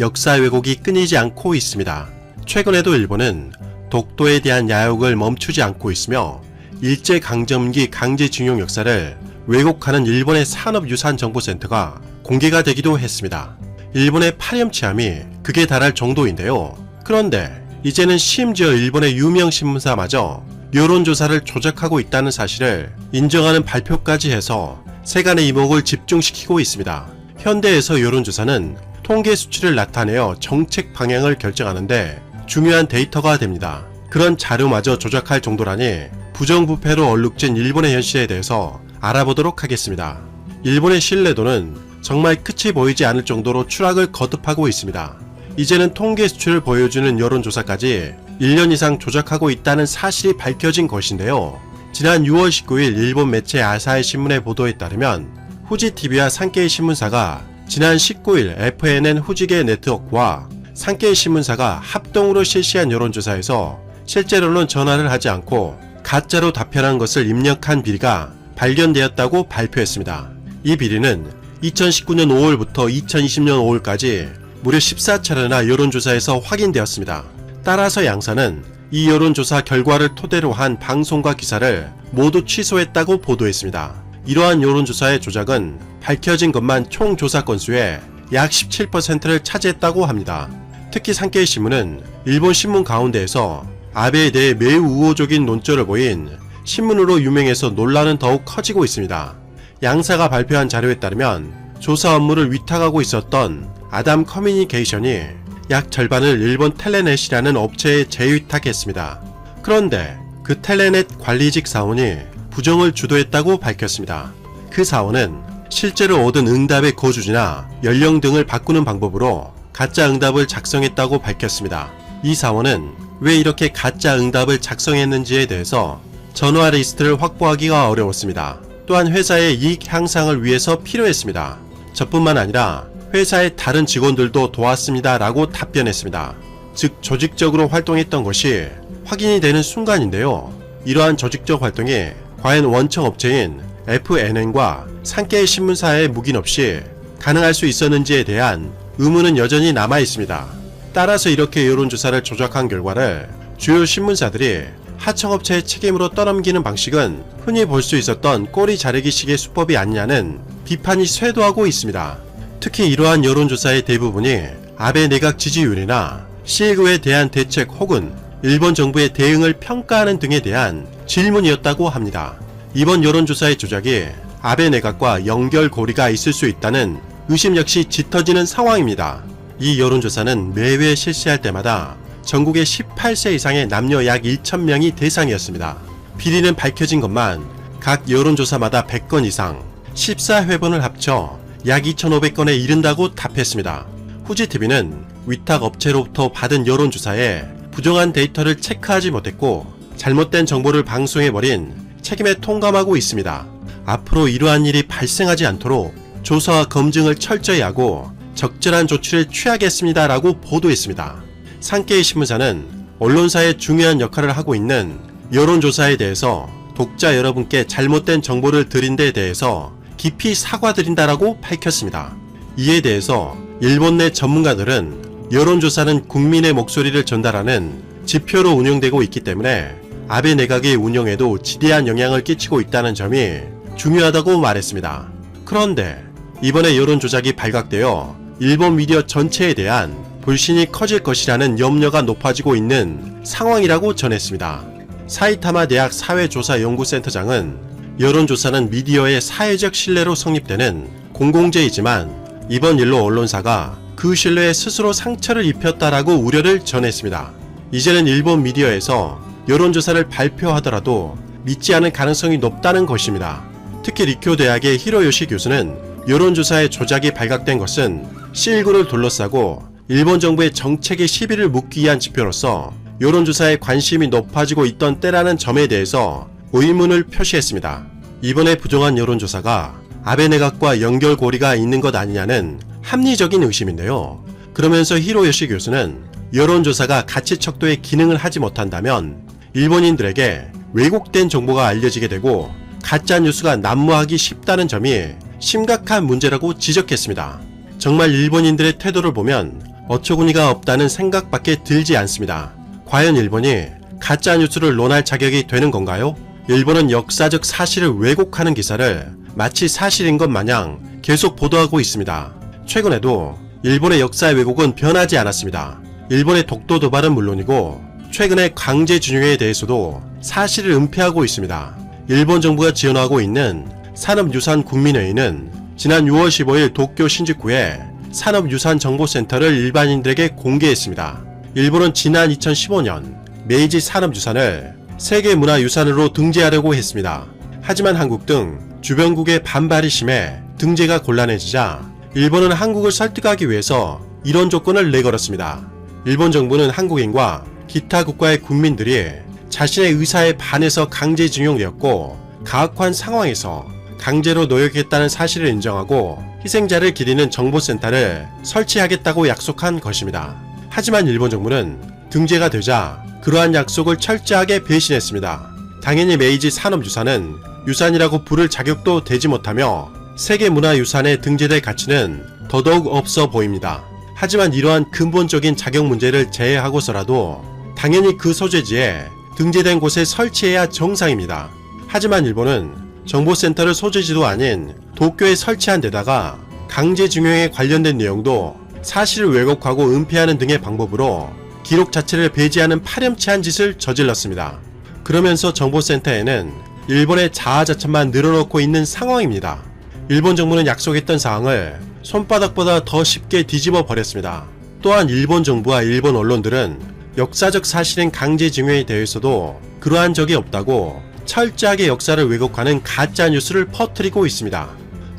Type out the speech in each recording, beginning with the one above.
역사 왜곡이 끊이지 않고 있습니다. 최근에도 일본은 독도에 대한 야욕을 멈추지 않고 있으며 일제강점기 강제징용 역사를 왜곡하는 일본의 산업유산정보센터가 공개가 되기도 했습니다. 일본의 파렴치함이 극에 달할 정도인데요. 그런데 이제는 심지어 일본의 유명 신문사마저 여론조사를 조작하고 있다는 사실을 인정하는 발표까지 해서 세간의 이목을 집중시키고 있습니다. 현대에서 여론조사는 통계 수치를 나타내어 정책 방향을 결정하는데 중요한 데이터가 됩니다. 그런 자료마저 조작할 정도라니 부정부패로 얼룩진 일본의 현실에 대해서 알아보도록 하겠습니다. 일본의 신뢰도는 정말 끝이 보이지 않을 정도로 추락을 거듭하고 있습니다. 이제는 통계 수치를 보여주는 여론조사까지 1년 이상 조작하고 있다는 사실이 밝혀진 것인데요. 지난 6월 19일 일본 매체 아사히 신문의 보도에 따르면 후지TV와 산케이 신문사가 지난 19일 FNN 후지계 네트워크와 산케이 신문사가 합동으로 실시한 여론조사에서 실제로는 전화를 하지 않고 가짜로 답변한 것을 입력한 비리가 발견되었다고 발표했습니다. 이 비리는 2019년 5월부터 2020년 5월까지 무려 14차례나 여론조사에서 확인되었습니다. 따라서 양사는 이 여론조사 결과를 토대로 한 방송과 기사를 모두 취소했다고 보도했습니다. 이러한 여론조사의 조작은 밝혀진 것만 총 조사 건수의 약 17%를 차지했다고 합니다. 특히 산케이 신문은 일본 신문 가운데에서 아베에 대해 매우 우호적인 논조를 보인 신문으로 유명해서 논란은 더욱 커지고 있습니다. 양사가 발표한 자료에 따르면 조사 업무를 위탁하고 있었던 아담 커뮤니케이션이 약 절반을 일본 텔레넷이라는 업체에 재위탁했습니다. 그런데 그 텔레넷 관리직 사원이 부정을 주도했다고 밝혔습니다. 그 사원은 실제로 얻은 응답의 거주지나 연령 등을 바꾸는 방법으로 가짜 응답을 작성했다고 밝혔습니다. 이 사원은 왜 이렇게 가짜 응답을 작성했는지에 대해서 전화 리스트를 확보하기가 어려웠습니다. 또한 회사의 이익 향상을 위해서 필요했습니다. 저뿐만 아니라 회사의 다른 직원들도 도왔습니다 라고 답변했습니다. 즉 조직적으로 활동했던 것이 확인이 되는 순간인데요. 이러한 조직적 활동이 과연 원청 업체인 FNN과 산케이 신문사의 묵인 없이 가능할 수 있었는지에 대한 의문은 여전히 남아 있습니다. 따라서 이렇게 여론조사를 조작한 결과를 주요 신문사들이 하청업체의 책임으로 떠넘기는 방식은 흔히 볼 수 있었던 꼬리 자르기식의 수법이 아니냐는 비판이 쇄도하고 있습니다. 특히 이러한 여론조사의 대부분이 아베 내각 지지율이나 시에그에 대한 대책 혹은 일본 정부의 대응을 평가하는 등에 대한 질문이었다고 합니다. 이번 여론조사의 조작이 아베 내각과 연결고리가 있을 수 있다는 의심 역시 짙어지는 상황입니다. 이 여론조사는 매회 실시할 때마다 전국의 18세 이상의 남녀 약 1,000명이 대상이었습니다. 비리는 밝혀진 것만 각 여론조사마다 100건 이상 14회분을 합쳐 약 2,500건에 이른다고 답했습니다. 후지TV는 위탁 업체로부터 받은 여론조사에 부정한 데이터를 체크하지 못했고 잘못된 정보를 방송해버린 책임에 통감하고 있습니다. 앞으로 이러한 일이 발생하지 않도록 조사와 검증을 철저히 하고 적절한 조치를 취하겠습니다 라고 보도했습니다. 산케이 신문사는 언론사의 중요한 역할을 하고 있는 여론조사에 대해서 독자 여러분께 잘못된 정보를 드린 데 대해서 깊이 사과드린다라고 밝혔습니다. 이에 대해서 일본 내 전문가들은 여론조사는 국민의 목소리를 전달하는 지표로 운영되고 있기 때문에 아베 내각의 운영에도 지대한 영향을 끼치고 있다는 점이 중요하다고 말했습니다. 그런데 이번에 여론조작이 발각되어 일본 미디어 전체에 대한 불신이 커질 것이라는 염려가 높아지고 있는 상황이라고 전했습니다. 사이타마 대학 사회조사연구센터장은 여론조사는 미디어의 사회적 신뢰로 성립되는 공공재이지만 이번 일로 언론사가 그 신뢰에 스스로 상처를 입혔다라고 우려를 전했습니다. 이제는 일본 미디어에서 여론조사를 발표하더라도 믿지 않을 가능성이 높다는 것입니다. 특히 리쿄 대학의 히로요시 교수는 여론조사의 조작이 발각된 것은 C19를 둘러싸고 일본 정부의 정책의 시비를 묻기 위한 지표로서 여론조사에 관심이 높아지고 있던 때라는 점에 대해서 의문을 표시했습니다. 이번에 부정한 여론조사가 아베 내각과 연결고리가 있는 것 아니냐는 합리적인 의심인데요. 그러면서 히로요시 교수는 여론조사가 가치 척도의 기능을 하지 못한다면 일본인들에게 왜곡된 정보가 알려지게 되고 가짜 뉴스가 난무하기 쉽다는 점이 심각한 문제라고 지적했습니다. 정말 일본인들의 태도를 보면 어처구니가 없다는 생각밖에 들지 않습니다. 과연 일본이 가짜뉴스를 논할 자격이 되는 건가요? 일본은 역사적 사실을 왜곡하는 기사를 마치 사실인 것 마냥 계속 보도하고 있습니다. 최근에도 일본의 역사 왜곡은 변하지 않았습니다. 일본의 독도 도발은 물론이고 최근의 강제징용에 대해서도 사실을 은폐하고 있습니다. 일본 정부가 지원하고 있는 산업유산국민회의는 지난 6월 15일 도쿄 신주쿠에 산업유산정보센터를 일반인들에게 공개했습니다. 일본은 지난 2015년 메이지 산업유산을 세계문화유산으로 등재하려고 했습니다. 하지만 한국 등 주변국의 반발이 심해 등재가 곤란해지자 일본은 한국을 설득하기 위해서 이런 조건을 내걸었습니다. 일본 정부는 한국인과 기타 국가의 국민들이 자신의 의사에 반해서 강제징용되었고 가혹한 상황에서 강제로 노역했다는 사실을 인정하고 희생자를 기리는 정보센터를 설치하겠다고 약속한 것입니다. 하지만 일본 정부는 등재가 되자 그러한 약속을 철저하게 배신했습니다. 당연히 메이지 산업유산은 유산이라고 부를 자격도 되지 못하며 세계문화유산에 등재될 가치는 더더욱 없어 보입니다. 하지만 이러한 근본적인 자격 문제를 제외하고서라도 당연히 그 소재지에 등재된 곳에 설치해야 정상입니다. 하지만 일본은 정보센터를 소재지도 아닌 도쿄에 설치한 데다가 강제징용에 관련된 내용도 사실을 왜곡하고 은폐하는 등의 방법으로 기록 자체를 배제하는 파렴치한 짓을 저질렀습니다. 그러면서 정보센터에는 일본의 자아자찬만 늘어놓고 있는 상황입니다. 일본 정부는 약속했던 사항을 손바닥보다 더 쉽게 뒤집어 버렸습니다. 또한 일본 정부와 일본 언론들은 역사적 사실인 강제징용에 대해서도 그러한 적이 없다고 철저하게 역사를 왜곡하는 가짜뉴스를 퍼뜨리고 있습니다.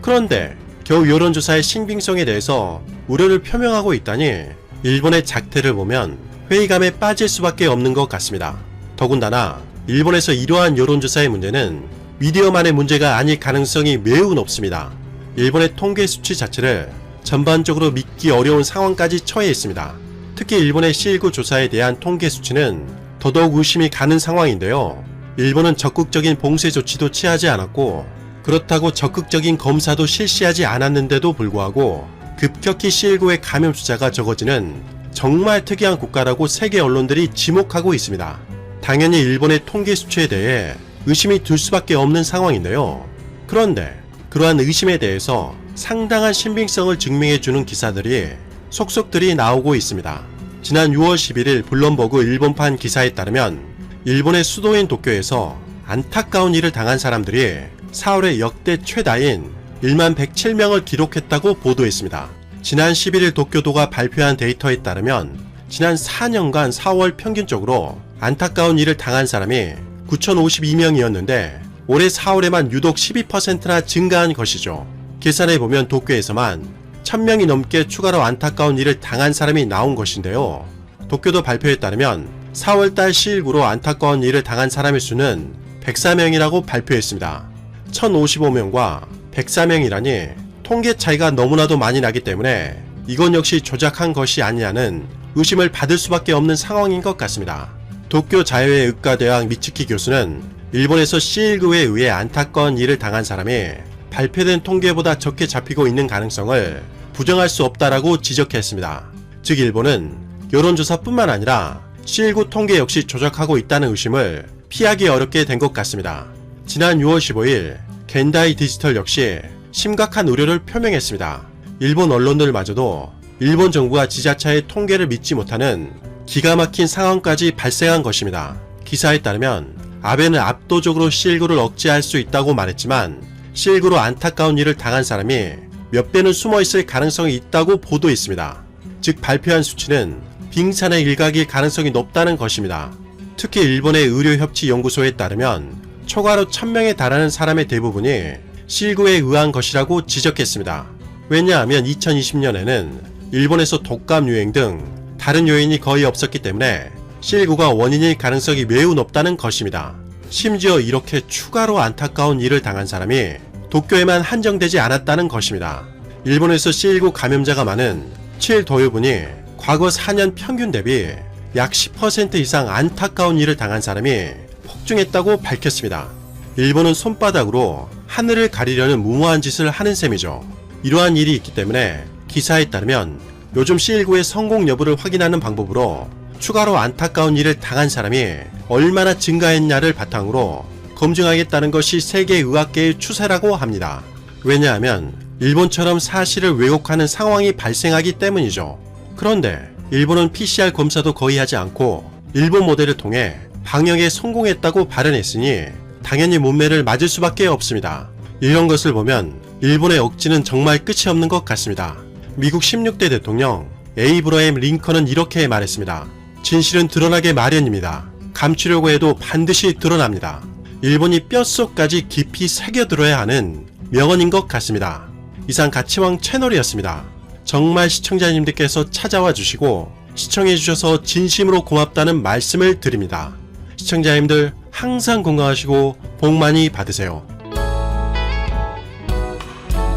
그런데 겨우 여론조사의 신빙성에 대해서 우려를 표명하고 있다니 일본의 작태를 보면 회의감에 빠질 수밖에 없는 것 같습니다. 더군다나 일본에서 이러한 여론조사의 문제는 미디어만의 문제가 아닐 가능성이 매우 높습니다. 일본의 통계 수치 자체를 전반적으로 믿기 어려운 상황까지 처해 있습니다. 특히 일본의 C19 조사에 대한 통계 수치는 더더욱 의심이 가는 상황인데요. 일본은 적극적인 봉쇄 조치도 취하지 않았고 그렇다고 적극적인 검사도 실시하지 않았는데도 불구하고 급격히 C19의 감염 숫자가 적어지는 정말 특이한 국가라고 세계 언론들이 지목하고 있습니다. 당연히 일본의 통계 수치에 대해 의심이 들 수밖에 없는 상황인데요. 그런데 그러한 의심에 대해서 상당한 신빙성을 증명해주는 기사들이 속속들이 나오고 있습니다. 지난 6월 11일 블룸버그 일본판 기사에 따르면 일본의 수도인 도쿄에서 안타까운 일을 당한 사람들이 4월에 역대 최다인 1만 107명을 기록했다고 보도했습니다. 지난 11일 도쿄도가 발표한 데이터에 따르면 지난 4년간 4월 평균적으로 안타까운 일을 당한 사람이 9,052명이었는데 올해 4월에만 유독 12%나 증가한 것이죠. 계산해보면 도쿄에서만 1,000명이 넘게 추가로 안타까운 일을 당한 사람이 나온 것인데요. 도쿄도 발표에 따르면 4월달 C19로 안타까운 일을 당한 사람의 수는 104명이라고 발표했습니다. 1,055명과 104명이라니 통계 차이가 너무나도 많이 나기 때문에 이건 역시 조작한 것이 아니냐는 의심을 받을 수밖에 없는 상황인 것 같습니다. 도쿄 자유의 의과대학 미츠키 교수는 일본에서 C19에 의해 안타까운 일을 당한 사람이 발표된 통계보다 적게 잡히고 있는 가능성을 부정할 수 없다라고 지적했습니다. 즉 일본은 여론조사뿐만 아니라 C19 통계 역시 조작하고 있다는 의심을 피하기 어렵게 된 것 같습니다. 지난 6월 15일 겐다이 디지털 역시 심각한 우려를 표명했습니다. 일본 언론들마저도 일본 정부가 지자체의 통계를 믿지 못하는 기가 막힌 상황까지 발생한 것입니다. 기사에 따르면 아베는 압도적으로 C19를 억제할 수 있다고 말했지만 C19로 안타까운 일을 당한 사람이 몇 배는 숨어있을 가능성이 있다고 보도했습니다. 즉 발표한 수치는 빙산의 일각일 가능성이 높다는 것입니다. 특히 일본의 의료협치연구소에 따르면 초과로 1,000명에 달하는 사람의 대부분이 C19에 의한 것이라고 지적했습니다. 왜냐하면 2020년에는 일본에서 독감 유행 등 다른 요인이 거의 없었기 때문에 C19가 원인일 가능성이 매우 높다는 것입니다. 심지어 이렇게 추가로 안타까운 일을 당한 사람이 도쿄에만 한정되지 않았다는 것입니다. 일본에서 C19 감염자가 많은 7도요분이 과거 4년 평균 대비 약 10% 이상 안타까운 일을 당한 사람이 폭증했다고 밝혔습니다. 일본은 손바닥으로 하늘을 가리려는 무모한 짓을 하는 셈이죠. 이러한 일이 있기 때문에 기사에 따르면 요즘 C19의 성공 여부를 확인하는 방법으로 추가로 안타까운 일을 당한 사람이 얼마나 증가했냐를 바탕으로 검증하겠다는 것이 세계 의학계의 추세라고 합니다. 왜냐하면 일본처럼 사실을 왜곡하는 상황이 발생하기 때문이죠. 그런데 일본은 PCR 검사도 거의 하지 않고 일본 모델을 통해 방역에 성공했다고 발언했으니 당연히 문매를 맞을 수밖에 없습니다. 이런 것을 보면 일본의 억지는 정말 끝이 없는 것 같습니다. 미국 16대 대통령 에이브러햄 링컨은 이렇게 말했습니다. 진실은 드러나게 마련입니다. 감추려고 해도 반드시 드러납니다. 일본이 뼛속까지 깊이 새겨들어야 하는 명언인 것 같습니다. 이상 가치왕 채널이었습니다. 정말 시청자님들께서 찾아와 주시고 시청해주셔서 진심으로 고맙다는 말씀을 드립니다. 시청자님들 항상 건강하시고 복 많이 받으세요.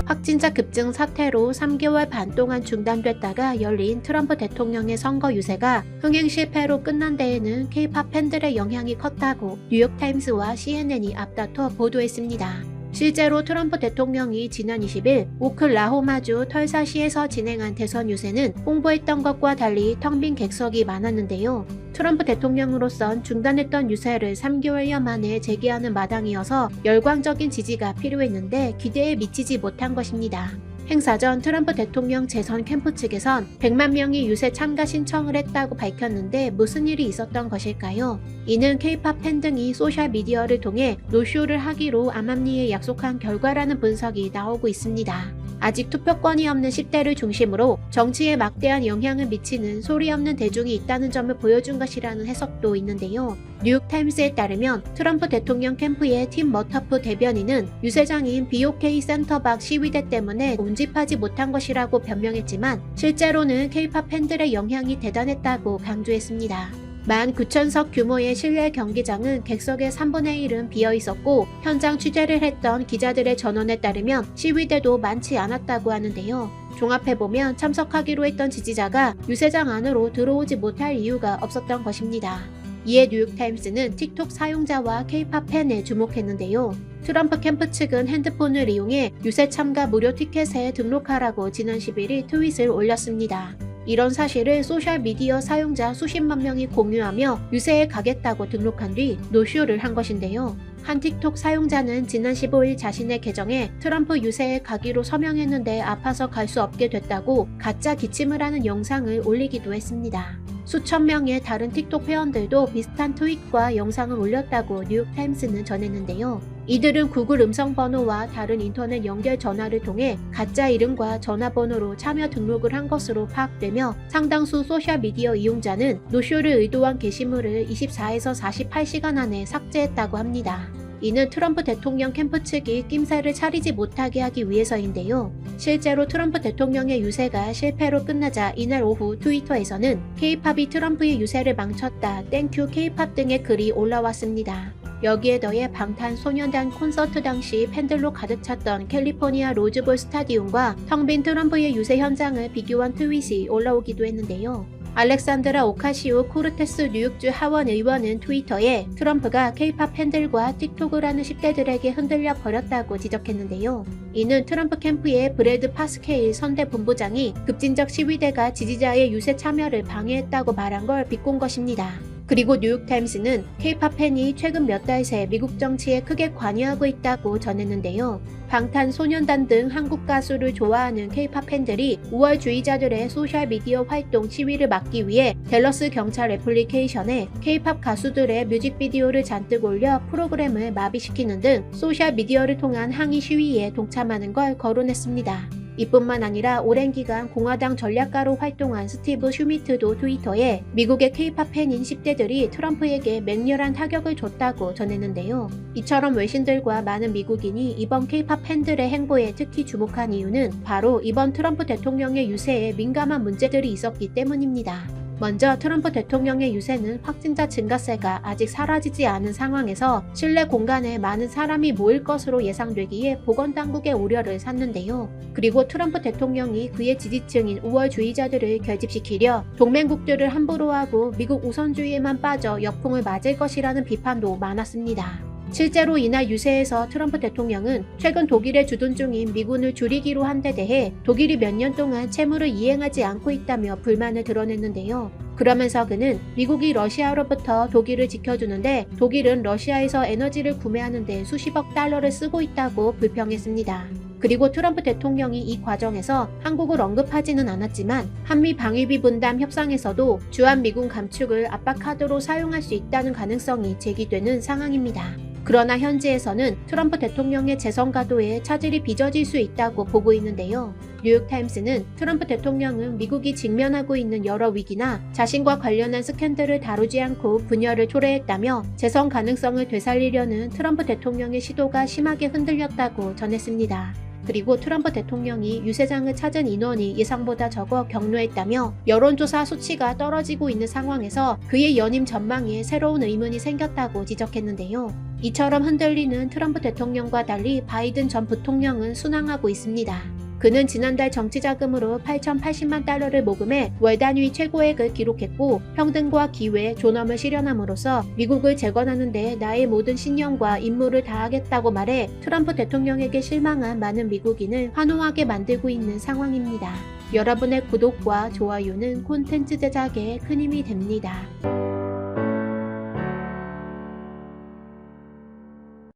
확진자 급증 사태로 3개월 반 동안 중단됐다가 열린 트럼프 대통령의 선거 유세가 흥행 실패로 끝난 데에는 K-팝 팬들의 영향이 컸다고 뉴욕타임스와 CNN이 앞다퉈 보도했습니다. 실제로 트럼프 대통령이 지난 20일 오클라호마주 털사시에서 진행한 대선 유세는 홍보했던 것과 달리 텅 빈 객석이 많았는데요. 트럼프 대통령으로선 중단했던 유세를 3개월여 만에 재개하는 마당이어서 열광적인 지지가 필요했는데 기대에 미치지 못한 것입니다. 행사 전 트럼프 대통령 재선 캠프 측에선 100만 명이 유세 참가 신청을 했다고 밝혔는데 무슨 일이 있었던 것일까요? 이는 K-팝 팬 등이 소셜미디어를 통해 노쇼를 하기로 암암리에 약속한 결과라는 분석이 나오고 있습니다. 아직 투표권이 없는 10대를 중심으로 정치에 막대한 영향을 미치는 소리 없는 대중이 있다는 점을 보여준 것이라는 해석도 있는데요. 뉴욕타임스에 따르면 트럼프 대통령 캠프의 팀 머터프 대변인은 유세장인 BOK 센터 밖 시위대 때문에 운집하지 못한 것이라고 변명했지만 실제로는 K-팝 팬들의 영향이 대단했다고 강조했습니다. 19,000석 규모의 실내 경기장은 객석의 3분의 1은 비어 있었고 현장 취재를 했던 기자들의 전원에 따르면 시위대도 많지 않았다고 하는데요. 종합해보면 참석하기로 했던 지지자가 유세장 안으로 들어오지 못할 이유가 없었던 것입니다. 이에 뉴욕타임스는 틱톡 사용자와 K-팝 팬에 주목했는데요. 트럼프 캠프 측은 핸드폰을 이용해 유세 참가 무료 티켓에 등록하라고 지난 11일 트윗을 올렸습니다. 이런 사실을 소셜미디어 사용자 수십만 명이 공유하며 유세에 가겠다고 등록한 뒤 노쇼를 한 것인데요. 한 틱톡 사용자는 지난 15일 자신의 계정에 트럼프 유세에 가기로 서명했는데 아파서 갈 수 없게 됐다고 가짜 기침을 하는 영상을 올리기도 했습니다. 수천 명의 다른 틱톡 회원들도 비슷한 트윗과 영상을 올렸다고 뉴욕타임스는 전했는데요. 이들은 구글 음성번호와 다른 인터넷 연결 전화를 통해 가짜 이름과 전화번호로 참여 등록을 한 것으로 파악되며 상당수 소셜미디어 이용자는 노쇼를 의도한 게시물을 24에서 48시간 안에 삭제했다고 합니다. 이는 트럼프 대통령 캠프 측이 낌새를 차리지 못하게 하기 위해서인데요. 실제로 트럼프 대통령의 유세가 실패로 끝나자 이날 오후 트위터에서는 K-팝이 트럼프의 유세를 망쳤다, 땡큐 K-팝 등의 글이 올라왔습니다. 여기에 더해 방탄소년단 콘서트 당시 팬들로 가득 찼던 캘리포니아 로즈볼 스타디움과 텅 빈 트럼프의 유세 현장을 비교한 트윗이 올라오기도 했는데요. 알렉산드라 오카시오-코르테스 뉴욕주 하원 의원은 트위터에 트럼프가 K-팝 팬들과 틱톡을 하는 10대들에게 흔들려 버렸다고 지적했는데요. 이는 트럼프 캠프의 브래드 파스케일 선대 본부장이 급진적 시위대가 지지자의 유세 참여를 방해했다고 말한 걸 비꼰 것입니다. 그리고 뉴욕타임스는 K-팝 팬이 최근 몇 달 새 미국 정치에 크게 관여하고 있다고 전했는데요. 방탄소년단 등 한국 가수를 좋아하는 K-팝 팬들이 우월주의자들의 소셜미디어 활동 시위를 막기 위해 댈러스 경찰 애플리케이션에 K-팝 가수들의 뮤직비디오를 잔뜩 올려 프로그램을 마비시키는 등 소셜미디어를 통한 항의 시위에 동참하는 걸 거론했습니다. 이뿐만 아니라 오랜 기간 공화당 전략가로 활동한 스티브 슈미트도 트위터에 미국의 K-팝 팬인 10대들이 트럼프에게 맹렬한 타격을 줬다고 전했는데요. 이처럼 외신들과 많은 미국인이 이번 K-팝 팬들의 행보에 특히 주목한 이유는 바로 이번 트럼프 대통령의 유세에 민감한 문제들이 있었기 때문입니다. 먼저 트럼프 대통령의 유세는 확진자 증가세가 아직 사라지지 않은 상황에서 실내 공간에 많은 사람이 모일 것으로 예상되기에 보건당국의 우려를 샀는데요. 그리고 트럼프 대통령이 그의 지지층인 우월주의자들을 결집시키려 동맹국들을 함부로 하고 미국 우선주의에만 빠져 역풍을 맞을 것이라는 비판도 많았습니다. 실제로 이날 유세에서 트럼프 대통령은 최근 독일에 주둔 중인 미군을 줄이기로 한 데 대해 독일이 몇 년 동안 채무를 이행하지 않고 있다며 불만을 드러냈는데요. 그러면서 그는 미국이 러시아로부터 독일을 지켜주는데 독일은 러시아에서 에너지를 구매하는데 수십억 달러를 쓰고 있다고 불평했습니다. 그리고 트럼프 대통령이 이 과정에서 한국을 언급하지는 않았지만 한미 방위비 분담 협상에서도 주한미군 감축을 압박카드로 사용할 수 있다는 가능성이 제기되는 상황입니다. 그러나 현지에서는 트럼프 대통령의 재선 가도에 차질이 빚어질 수 있다고 보고 있는데요. 뉴욕타임스는 트럼프 대통령은 미국이 직면하고 있는 여러 위기나 자신과 관련한 스캔들을 다루지 않고 분열을 초래했다며 재선 가능성을 되살리려는 트럼프 대통령의 시도가 심하게 흔들렸다고 전했습니다. 그리고 트럼프 대통령이 유세장을 찾은 인원이 예상보다 적어 격노했다며 여론조사 수치가 떨어지고 있는 상황에서 그의 연임 전망에 새로운 의문이 생겼다고 지적했는데요. 이처럼 흔들리는 트럼프 대통령과 달리 바이든 전 부통령은 순항하고 있습니다. 그는 지난달 정치자금으로 8,080만 달러를 모금해 월 단위 최고액을 기록했고 평등과 기회, 존엄을 실현함으로써 미국을 재건하는 데 나의 모든 신념과 임무를 다하겠다고 말해 트럼프 대통령에게 실망한 많은 미국인을 환호하게 만들고 있는 상황입니다. 여러분의 구독과 좋아요는 콘텐츠 제작에 큰 힘이 됩니다.